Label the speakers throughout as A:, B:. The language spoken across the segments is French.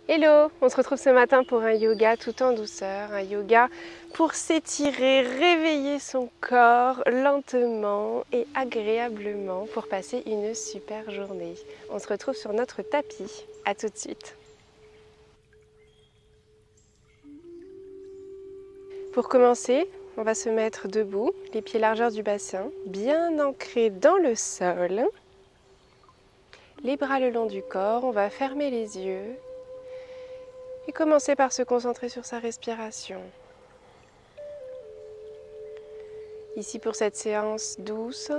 A: Hello, on se retrouve ce matin pour un yoga tout en douceur, un yoga pour s'étirer, réveiller son corps lentement et agréablement pour passer une super journée. On se retrouve sur notre tapis, à tout de suite. Pour commencer, on va se mettre debout, les pieds largeur du bassin, bien ancrés dans le sol. Les bras le long du corps, on va fermer les yeux. Et commencer par se concentrer sur sa respiration. Ici pour cette séance douce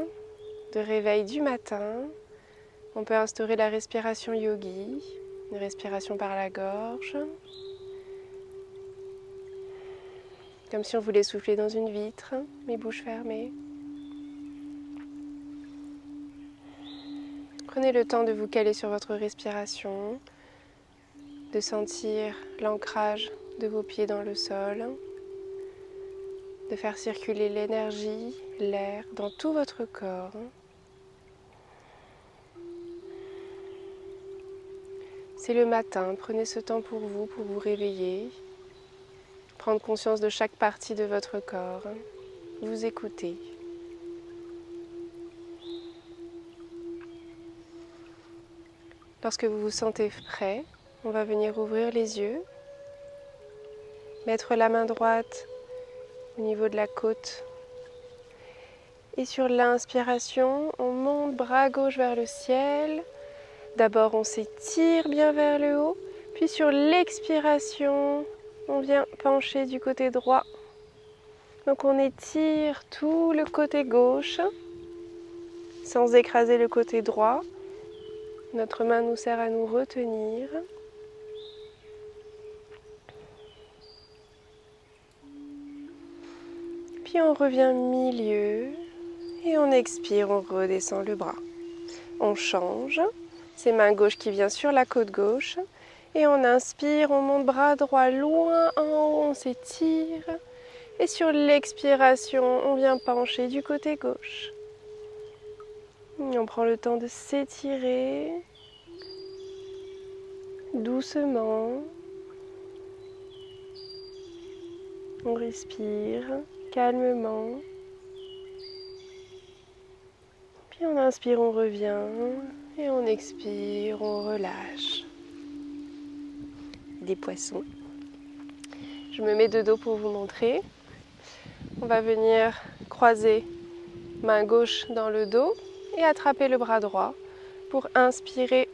A: de réveil du matin, on peut instaurer la respiration yogi, une respiration par la gorge, comme si on voulait souffler dans une vitre, mais bouche fermée. Prenez le temps de vous caler sur votre respiration, de sentir l'ancrage de vos pieds dans le sol, de faire circuler l'énergie, l'air dans tout votre corps. C'est le matin, prenez ce temps pour vous réveiller, prendre conscience de chaque partie de votre corps, vous écouter. Lorsque vous vous sentez prêt, on va venir ouvrir les yeux, mettre la main droite au niveau de la côte. Et sur l'inspiration, on monte bras gauche vers le ciel. D'abord, on s'étire bien vers le haut, puis sur l'expiration, on vient pencher du côté droit. Donc on étire tout le côté gauche, sans écraser le côté droit. Notre main nous sert à nous retenir. Puis on revient milieu et on expire, on redescend le bras. On change, c'est main gauche qui vient sur la côte gauche. Et on inspire, on monte bras droit loin en haut, on s'étire. Et sur l'expiration, on vient pencher du côté gauche. Et on prend le temps de s'étirer doucement. On respire calmement. Puis on inspire, on revient. Et on expire, on relâche. Des poissons. Je me mets de dos pour vous montrer. On va venir croiser main gauche dans le dos et attraper le bras droit. Pour inspirer,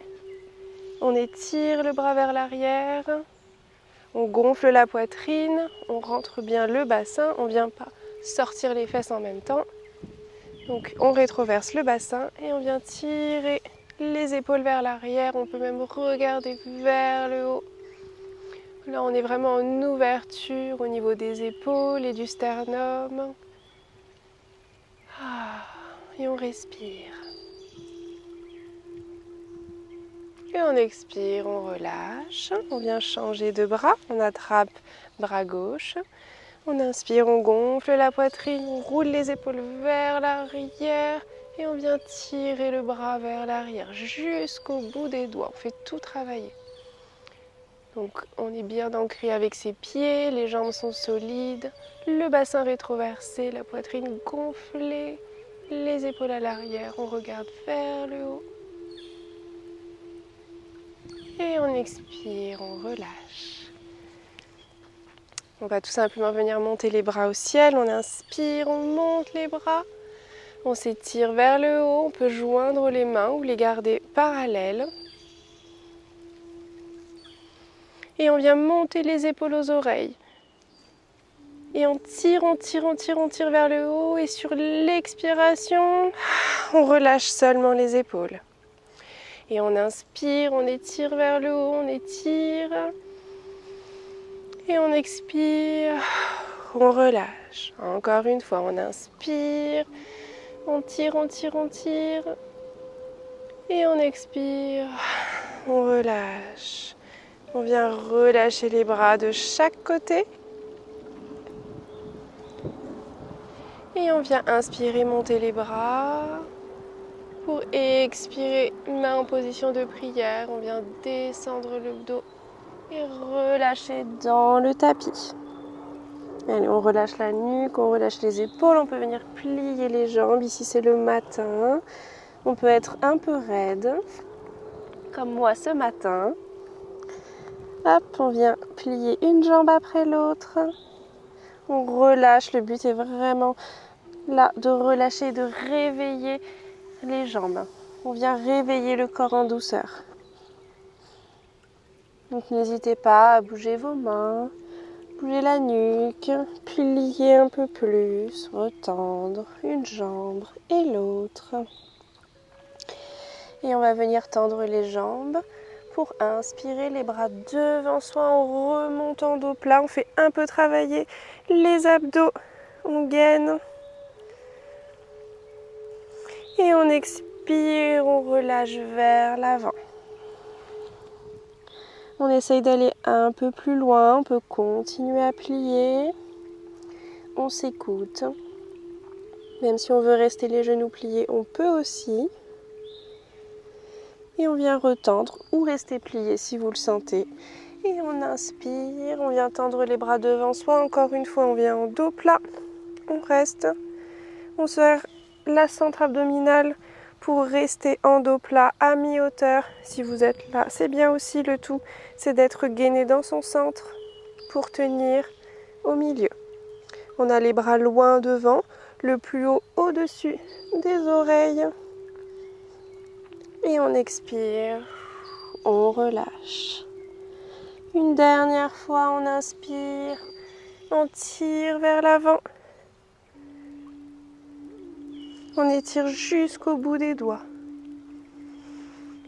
A: on étire le bras vers l'arrière, on gonfle la poitrine, on rentre bien le bassin, on ne vient pas sortir les fesses en même temps. Donc on rétroverse le bassin et on vient tirer les épaules vers l'arrière, on peut même regarder vers le haut. Là, on est vraiment en ouverture au niveau des épaules et du sternum. Et on respire. Et on expire, on relâche. On vient changer de bras. On attrape bras gauche. On inspire, on gonfle la poitrine, on roule les épaules vers l'arrière. Et on vient tirer le bras vers l'arrière jusqu'au bout des doigts. On fait tout travailler. Donc on est bien ancré avec ses pieds, les jambes sont solides, le bassin rétroversé, la poitrine gonflée, les épaules à l'arrière, on regarde vers le haut. Et on expire, on relâche. On va tout simplement venir monter les bras au ciel, on inspire, on monte les bras, on s'étire vers le haut, on peut joindre les mains ou les garder parallèles. Et on vient monter les épaules aux oreilles. Et on tire, on tire, on tire, on tire vers le haut. Et sur l'expiration, on relâche seulement les épaules. Et on inspire, on étire vers le haut, on étire. Et on expire, on relâche. Encore une fois, on inspire, on tire, on tire, on tire. Et on expire, on relâche. On vient relâcher les bras de chaque côté. Et on vient inspirer, monter les bras. Pour expirer, main en position de prière. On vient descendre le dos et relâchez dans le tapis. Allez, on relâche la nuque, on relâche les épaules, on peut venir plier les jambes. Ici, c'est le matin. On peut être un peu raide, comme moi ce matin. Hop, on vient plier une jambe après l'autre. On relâche, le but est vraiment là de relâcher, de réveiller les jambes. On vient réveiller le corps en douceur. Donc n'hésitez pas à bouger vos mains, bouger la nuque, plier un peu plus, retendre une jambe et l'autre. Et on va venir tendre les jambes pour inspirer les bras devant soi en remontant dos plat. On fait un peu travailler les abdos, on gaine. Et on expire, on relâche vers l'avant. On essaye d'aller un peu plus loin, on peut continuer à plier. On s'écoute. Même si on veut rester les genoux pliés, on peut aussi. Et on vient retendre ou rester plié si vous le sentez. Et on inspire, on vient tendre les bras devant soi. Encore une fois, on vient en dos plat. On reste. On serre la centre abdominale pour rester en dos plat à mi-hauteur. Si vous êtes là, c'est bien aussi. Le tout, c'est d'être gainé dans son centre pour tenir au milieu. On a les bras loin devant, le plus haut au-dessus des oreilles. Et on expire, on relâche. Une dernière fois, on inspire, on tire vers l'avant. On étire jusqu'au bout des doigts.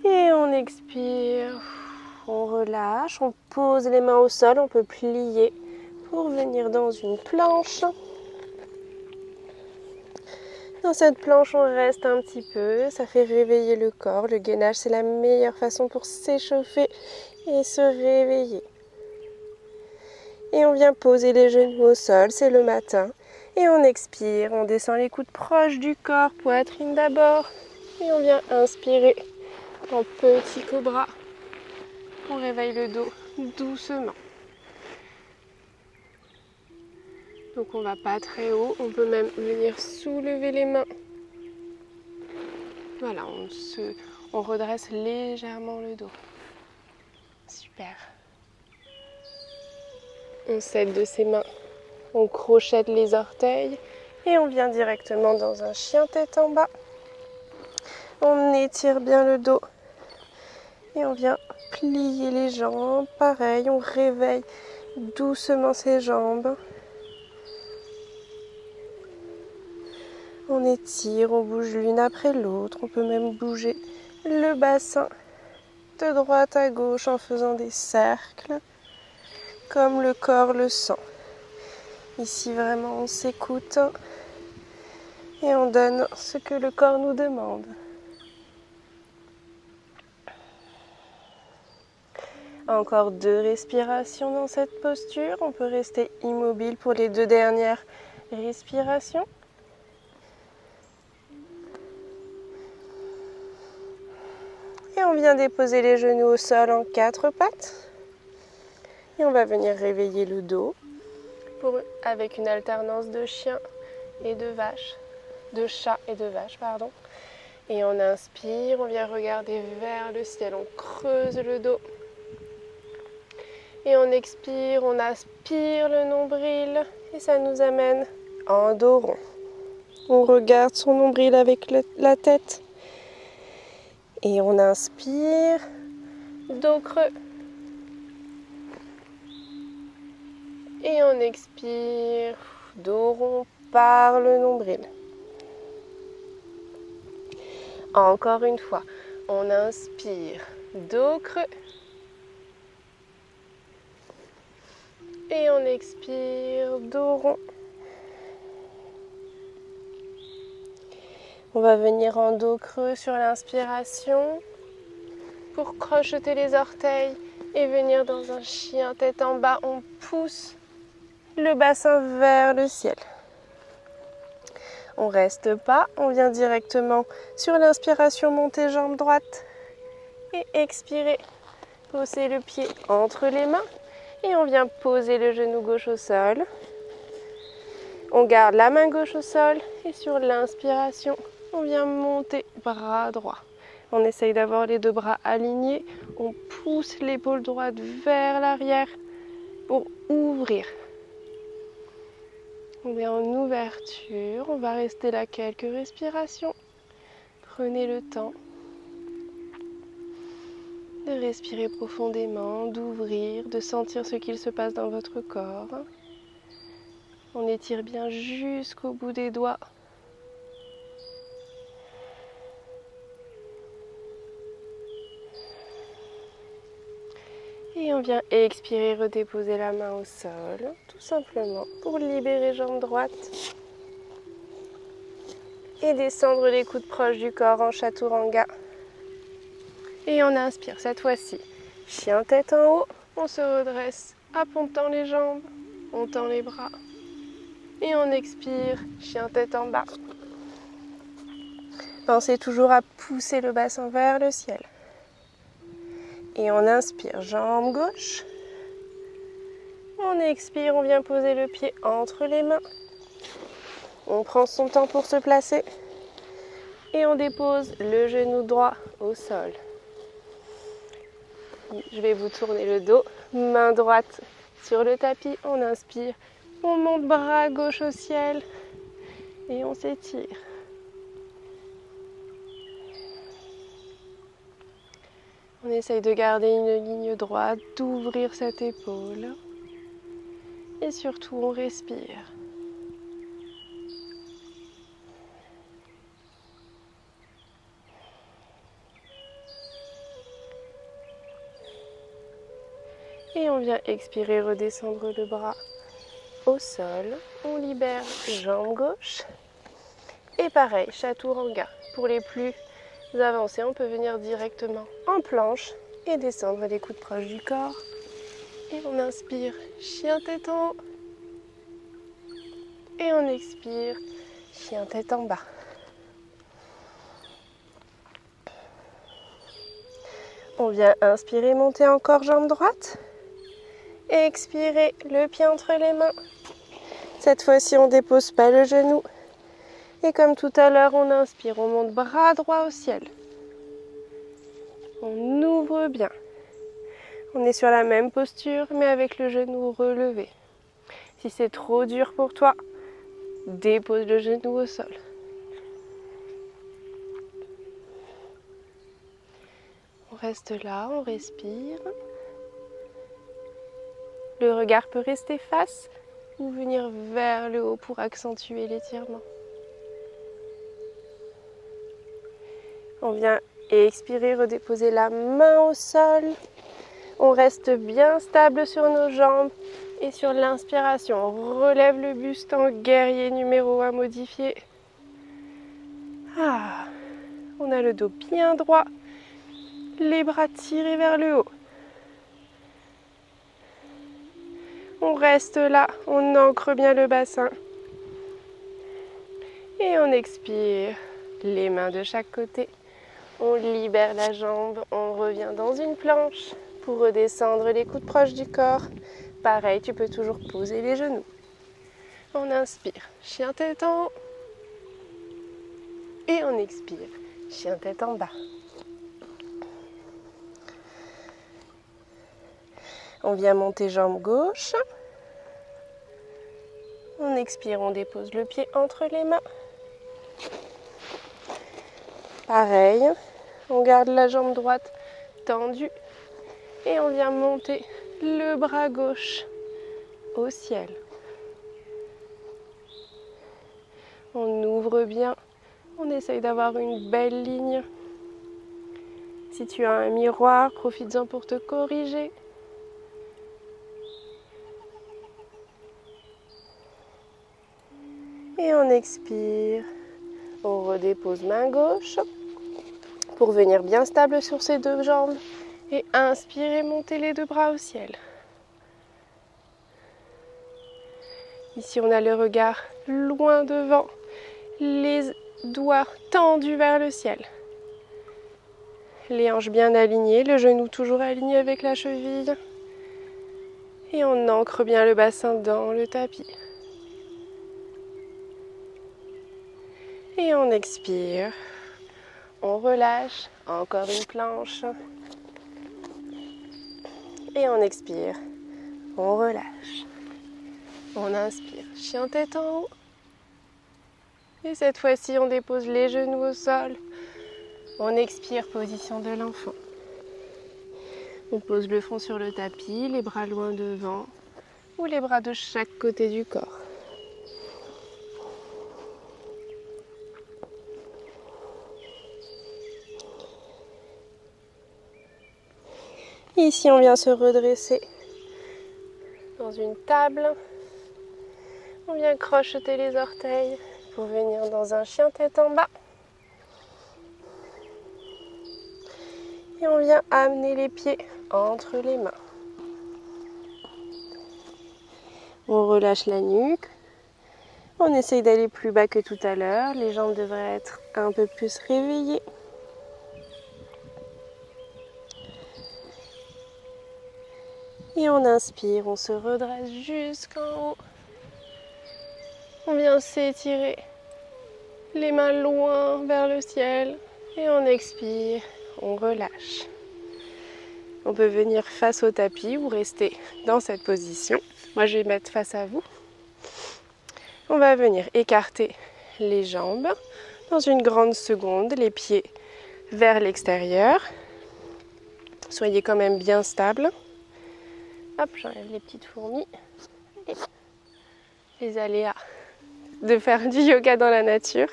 A: Et on expire, on relâche, on pose les mains au sol, on peut plier pour venir dans une planche. Dans cette planche, on reste un petit peu, ça fait réveiller le corps. Le gainage, c'est la meilleure façon pour s'échauffer et se réveiller. Et on vient poser les genoux au sol, c'est le matin. Et on expire, on descend les coudes proches du corps, poitrine d'abord. Et on vient inspirer en petit cobra. On réveille le dos doucement. Donc on ne va pas très haut, on peut même venir soulever les mains. Voilà, on redresse légèrement le dos. Super. On s'aide de ses mains, on crochette les orteils et on vient directement dans un chien tête en bas. On étire bien le dos et on vient plier les jambes. Pareil, on réveille doucement ses jambes. On étire, on bouge l'une après l'autre. On peut même bouger le bassin de droite à gauche en faisant des cercles, comme le corps le sent. Ici, vraiment, on s'écoute et on donne ce que le corps nous demande. Encore 2 respirations dans cette posture. On peut rester immobile pour les 2 dernières respirations. Et on vient déposer les genoux au sol en 4 pattes. Et on va venir réveiller le dos avec une alternance de chien et de vache, de chat et de vache, pardon. Et on inspire, on vient regarder vers le ciel, on creuse le dos. Et on expire, on aspire le nombril et ça nous amène en dos rond. On regarde son nombril avec la tête. Et on inspire, dos creux. Et on expire, dos rond par le nombril. Encore une fois, on inspire, dos creux. Et on expire, dos rond. On va venir en dos creux sur l'inspiration pour crocheter les orteils et venir dans un chien tête en bas. On pousse le bassin vers le ciel. On reste pas, on vient directement sur l'inspiration, monter jambe droite et expirer. poser le pied entre les mains et on vient poser le genou gauche au sol. On garde la main gauche au sol et sur l'inspiration, on vient monter bras droit. On essaye d'avoir les deux bras alignés. On pousse l'épaule droite vers l'arrière pour ouvrir. On est en ouverture. On va rester là quelques respirations. Prenez le temps de respirer profondément, d'ouvrir, de sentir ce qu'il se passe dans votre corps. On étire bien jusqu'au bout des doigts. Et on vient expirer, redéposer la main au sol, tout simplement, pour libérer jambe droite. Et descendre les coudes proches du corps en chaturanga. Et on inspire cette fois-ci. Chien tête en haut, on se redresse, appontant les jambes, on tend les bras. Et on expire, chien tête en bas. Pensez toujours à pousser le bassin vers le ciel. Et on inspire, jambe gauche. On expire, on vient poser le pied entre les mains. On prend son temps pour se placer. Et on dépose le genou droit au sol. Je vais vous tourner le dos, main droite sur le tapis. On inspire, on monte bras gauche au ciel. Et on s'étire. On essaye de garder une ligne droite, d'ouvrir cette épaule. Et surtout, on respire. Et on vient expirer, redescendre le bras au sol. On libère jambe gauche. Et pareil, chaturanga. Pour les plus avancés, on peut venir directement en planche et descendre les coudes proches du corps. Et on inspire, chien tête en haut. Et on expire, chien tête en bas. On vient inspirer, monter encore jambe droite. Et expirer, le pied entre les mains. Cette fois-ci, on ne dépose pas le genou. Et comme tout à l'heure, on inspire, on monte bras droit au ciel. On ouvre bien. On est sur la même posture, mais avec le genou relevé. Si c'est trop dur pour toi, dépose le genou au sol. On reste là, on respire. Le regard peut rester face ou venir vers le haut pour accentuer l'étirement. On vient expirer, redéposer la main au sol. On reste bien stable sur nos jambes et sur l'inspiration. On relève le buste en guerrier numéro 1 modifié. On a le dos bien droit, les bras tirés vers le haut. On reste là, on ancre bien le bassin. Et on expire, les mains de chaque côté. On libère la jambe, on revient dans une planche pour redescendre les coudes proches du corps. Pareil, tu peux toujours poser les genoux. On inspire, chien tête en haut. Et on expire, chien tête en bas. On vient monter jambe gauche. On expire, on dépose le pied entre les mains. Pareil, on garde la jambe droite tendue et on vient monter le bras gauche au ciel. On ouvre bien, on essaye d'avoir une belle ligne. Si tu as un miroir, profites-en pour te corriger. Et on expire, on redépose main gauche pour venir bien stable sur ses deux jambes. Et inspirez, montez les deux bras au ciel. Ici, on a le regard loin devant, les doigts tendus vers le ciel. les hanches bien alignées, le genou toujours aligné avec la cheville. Et on ancre bien le bassin dans le tapis. Et on expire. On relâche. Encore une planche. Et on expire. On relâche. On inspire. Chien tête en haut. Et cette fois-ci, on dépose les genoux au sol. On expire, position de l'enfant. On pose le front sur le tapis, les bras loin devant ou les bras de chaque côté du corps. Ici, on vient se redresser dans une table. On vient crocheter les orteils pour venir dans un chien tête en bas. Et on vient amener les pieds entre les mains. On relâche la nuque. On essaye d'aller plus bas que tout à l'heure. Les jambes devraient être un peu plus réveillées. Et on inspire, on se redresse jusqu'en haut. On vient s'étirer les mains loin vers le ciel. Et on expire, on relâche. On peut venir face au tapis ou rester dans cette position. Moi, je vais mettre face à vous. On va venir écarter les jambes dans une grande seconde, les pieds vers l'extérieur. Soyez quand même bien stable. Hop, j'enlève les petites fourmis. Et les aléas de faire du yoga dans la nature.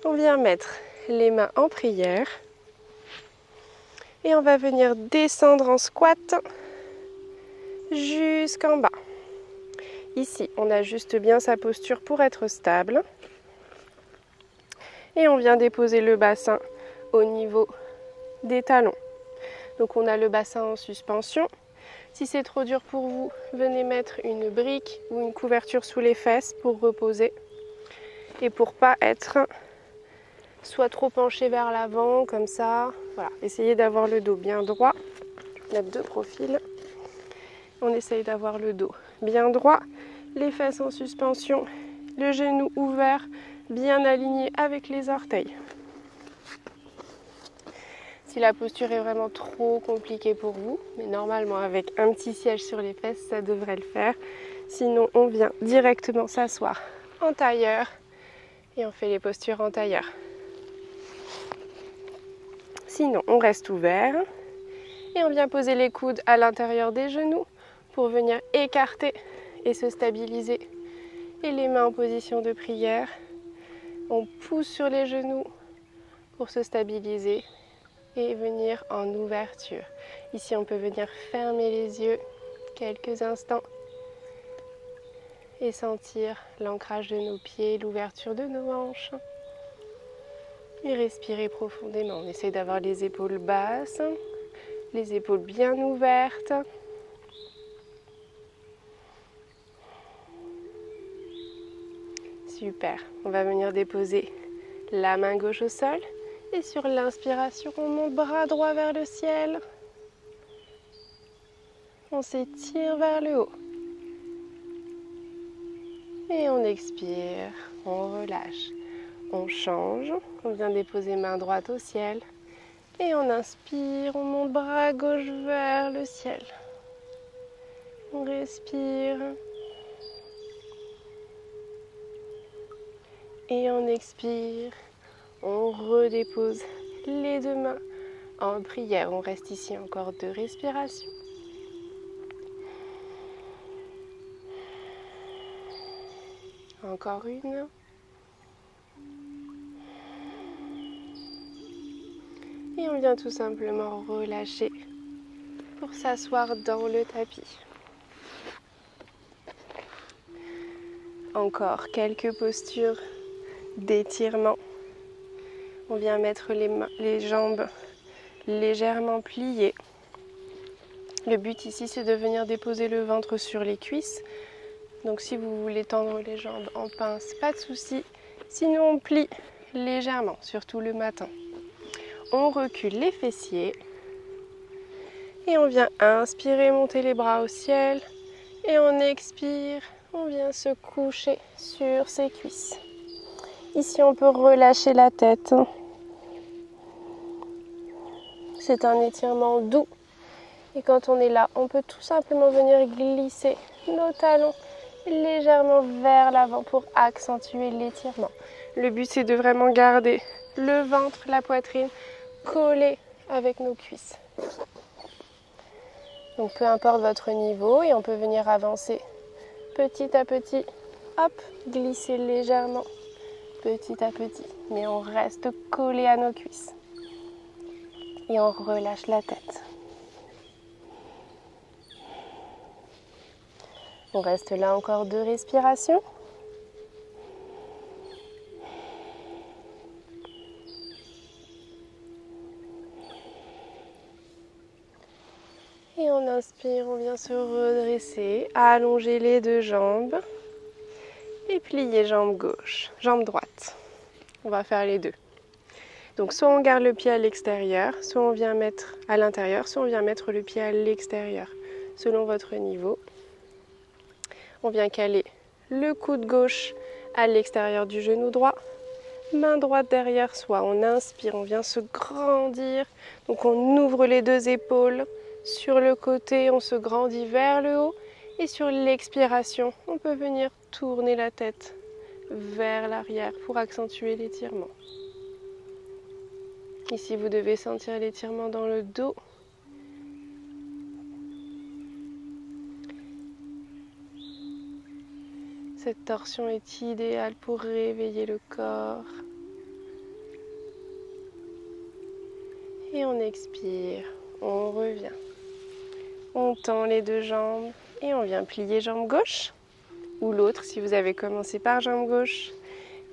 A: On vient mettre les mains en prière. Et on va venir descendre en squat jusqu'en bas. Ici, on ajuste bien sa posture pour être stable. Et on vient déposer le bassin au niveau des talons. Donc on a le bassin en suspension. Si c'est trop dur pour vous, venez mettre une brique ou une couverture sous les fesses pour reposer. Et pour pas être soit trop penché vers l'avant, comme ça. Voilà, essayez d'avoir le dos bien droit. Je vais mettre deux profils. On essaye d'avoir le dos bien droit, les fesses en suspension, le genou ouvert, bien aligné avec les orteils. Si la posture est vraiment trop compliquée pour vous, mais normalement avec un petit siège sur les fesses, ça devrait le faire. Sinon, on vient directement s'asseoir en tailleur et on fait les postures en tailleur. Sinon, on reste ouvert et on vient poser les coudes à l'intérieur des genoux pour venir écarter et se stabiliser. Et les mains en position de prière. On pousse sur les genoux pour se stabiliser et venir en ouverture. Ici, on peut venir fermer les yeux quelques instants et sentir l'ancrage de nos pieds, l'ouverture de nos hanches. Et respirer profondément. On essaie d'avoir les épaules basses, les épaules bien ouvertes. Super. On va venir déposer la main gauche au sol. Et sur l'inspiration, on monte bras droit vers le ciel. On s'étire vers le haut. Et on expire, on relâche. On change, on vient déposer main droite au ciel. Et on inspire, on monte bras gauche vers le ciel. On respire. Et on expire. On redépose les deux mains en prière. On reste ici encore 2 respirations. Encore une. Et on vient tout simplement relâcher pour s'asseoir dans le tapis. Encore quelques postures d'étirement. On vient mettre les jambes légèrement pliées. Le but ici, c'est de venir déposer le ventre sur les cuisses. Donc si vous voulez tendre les jambes en pince, pas de souci. Sinon, on plie légèrement, surtout le matin. on recule les fessiers. Et on vient inspirer, monter les bras au ciel. Et on expire, on vient se coucher sur ses cuisses. Ici, on peut relâcher la tête. C'est un étirement doux. Et quand on est là, on peut tout simplement venir glisser nos talons légèrement vers l'avant pour accentuer l'étirement. Le but, c'est de vraiment garder le ventre, la poitrine collés avec nos cuisses. Donc peu importe votre niveau, et on peut venir avancer petit à petit. Hop, glisser légèrement, petit à petit. Mais on reste collé à nos cuisses. Et on relâche la tête. On reste là encore 2 respirations. Et on inspire, on vient se redresser, allonger les 2 jambes et plier jambe gauche, jambe droite. On va faire les 2. Donc soit on garde le pied à l'extérieur, soit on vient mettre à l'intérieur, soit on vient mettre le pied à l'extérieur, selon votre niveau. On vient caler le coude gauche à l'extérieur du genou droit, main droite derrière soi. On inspire, on vient se grandir. Donc on ouvre les 2 épaules sur le côté, on se grandit vers le haut. Et sur l'expiration, on peut venir tourner la tête vers l'arrière pour accentuer l'étirement. Ici, vous devez sentir l'étirement dans le dos. Cette torsion est idéale pour réveiller le corps. Et on expire, on revient. On tend les 2 jambes et on vient plier jambe gauche ou l'autre si vous avez commencé par jambe gauche.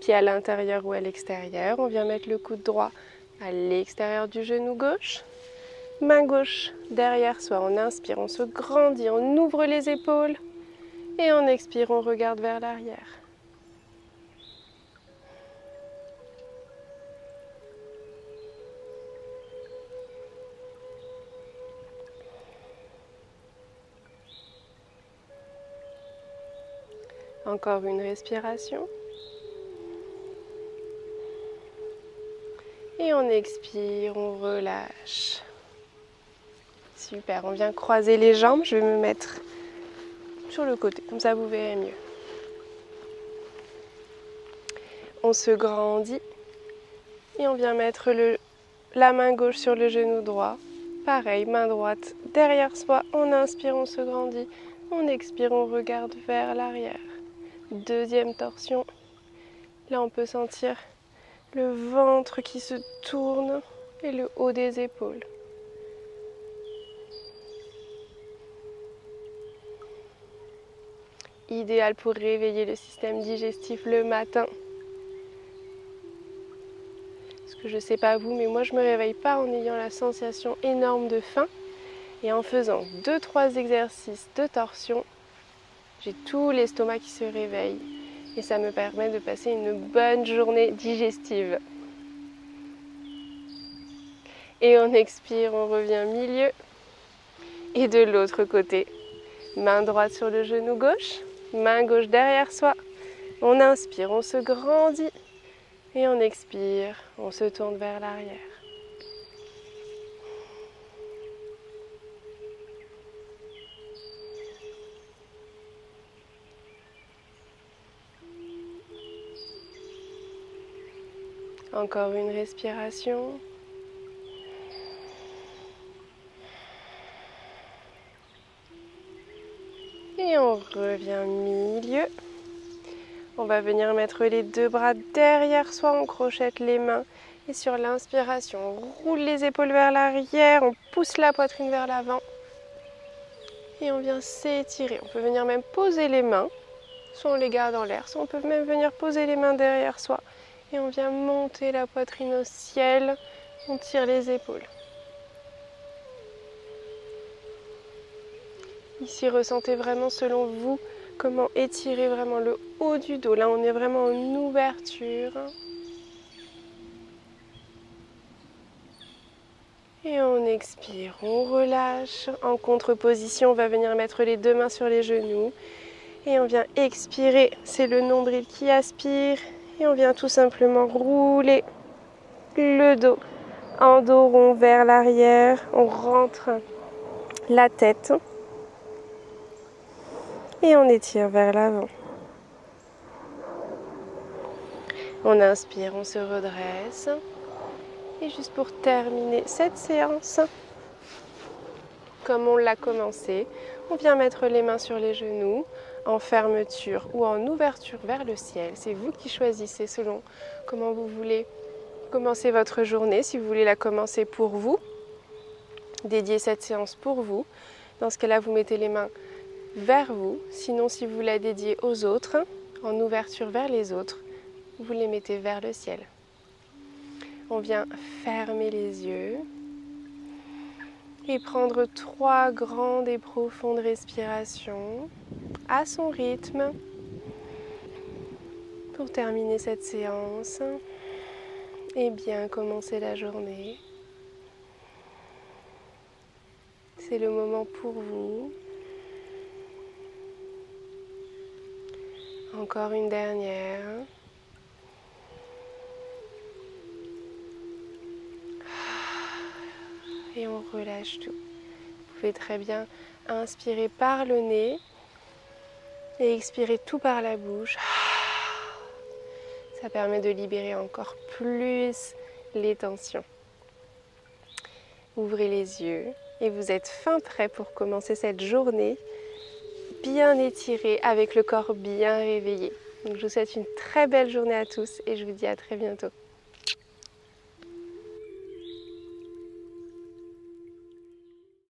A: Pied à l'intérieur ou à l'extérieur. On vient mettre le coude droit à l'extérieur du genou gauche. Main gauche derrière soi. On inspire, on se grandit, on ouvre les épaules. Et on expire, on regarde vers l'arrière. Encore une respiration. Et on expire, on relâche. Super, on vient croiser les jambes. Je vais me mettre sur le côté, comme ça vous verrez mieux. On se grandit et on vient mettre la main gauche sur le genou droit. Pareil, main droite derrière soi. On inspire, on se grandit. On expire, on regarde vers l'arrière. Deuxième torsion. Là, on peut sentir le ventre qui se tourne et le haut des épaules. Idéal pour réveiller le système digestif le matin. Parce que je ne sais pas vous, mais moi je me réveille pas en ayant la sensation énorme de faim. Et en faisant 2-3 exercices de torsion, j'ai tout l'estomac qui se réveille. Et ça me permet de passer une bonne journée digestive. Et on expire, on revient milieu. Et de l'autre côté, main droite sur le genou gauche. Main gauche derrière soi, on inspire, on se grandit et on expire, on se tourne vers l'arrière. Encore une respiration. Et on revient milieu. On va venir mettre les 2 bras derrière soi, on crochette les mains. Et sur l'inspiration, on roule les épaules vers l'arrière, on pousse la poitrine vers l'avant. Et on vient s'étirer. On peut venir même poser les mains, soit on les garde en l'air, soit on peut même venir poser les mains derrière soi. Et on vient monter la poitrine au ciel, on tire les épaules. Ici, ressentez vraiment selon vous comment étirer vraiment le haut du dos. Là, on est vraiment en ouverture. Et on expire, on relâche. En contre-position, on va venir mettre les deux mains sur les genoux. Et on vient expirer, c'est le nombril qui aspire. Et on vient tout simplement rouler le dos en dos rond vers l'arrière. On rentre la tête. Et on étire vers l'avant. On inspire, on se redresse. Et juste pour terminer cette séance, comme on l'a commencé, on vient mettre les mains sur les genoux, en fermeture ou en ouverture vers le ciel. C'est vous qui choisissez selon comment vous voulez commencer votre journée. Si vous voulez la commencer pour vous, dédier cette séance pour vous. Dans ce cas-là, vous mettez les mains vers vous. Sinon, si vous la dédiez aux autres, en ouverture vers les autres, vous les mettez vers le ciel. On vient fermer les yeux et prendre 3 grandes et profondes respirations à son rythme pour terminer cette séance et bien commencer la journée. C'est le moment pour vous. Encore une dernière. Et on relâche tout. Vous pouvez très bien inspirer par le nez et expirer tout par la bouche. Ça permet de libérer encore plus les tensions. Ouvrez les yeux et vous êtes fin prêt pour commencer cette journée bien étirée avec le corps bien réveillé. Donc je vous souhaite une très belle journée à tous et je vous dis à très bientôt.